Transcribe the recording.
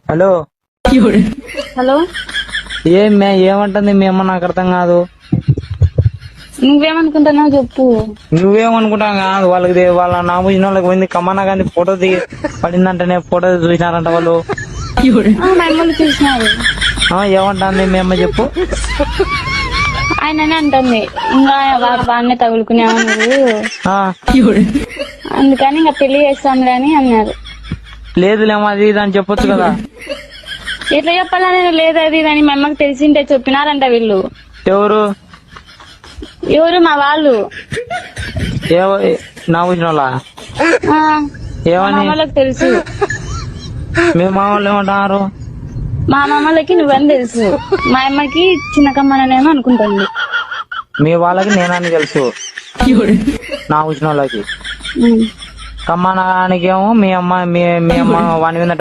Hello hello, ఏమంటుంది మీ అమ్మ? నాకు అర్థం కాదు. నువ్వేమనుకుంటున్నావు చెప్పు. నువ్వేమనుకుంటావు కాదు. వాళ్ళ నా పూసిన వాళ్ళకి పోయింది కమ్మన్నా కానీ ఫోటో దిగి పడిందంటేనే ఫోటో చూసినారంట వాళ్ళు. మా అమ్మలు చూసినారు. ఏమంటుంది మీ అమ్మ చెప్పు. ఆయననే అంటుంది ఇంకా వాడినే తగులుకునేవా నువ్వు, అందుకని ఇంకా పెళ్లి చేస్తాంలే అని అన్నారు. లేదులేమో అది ఇది అని చెప్పొచ్చు కదా. ఎట్లా చెప్పాలని లేదు అది అని మా అమ్మకి తెలిసింటే చెప్పినారంట వీళ్ళు. ఎవరు మా వాళ్ళు. నా పూసిన వాళ్ళ ఆ, మా ఏమని? మామలకు తెలుసు. మీ మా వాళ్ళు ఏమంటున్నారు? మా మామలకి నువ్వని తెలుసు, మా అమ్మకి చిన్న కమ్మనేమో అనుకుంటుంది. మీ వాళ్ళకి నేనని తెలుసు, నా పూసిన వాళ్ళకి. ఉమ్. కమ్మనానికేమో మీ అమ్మ వాని మీద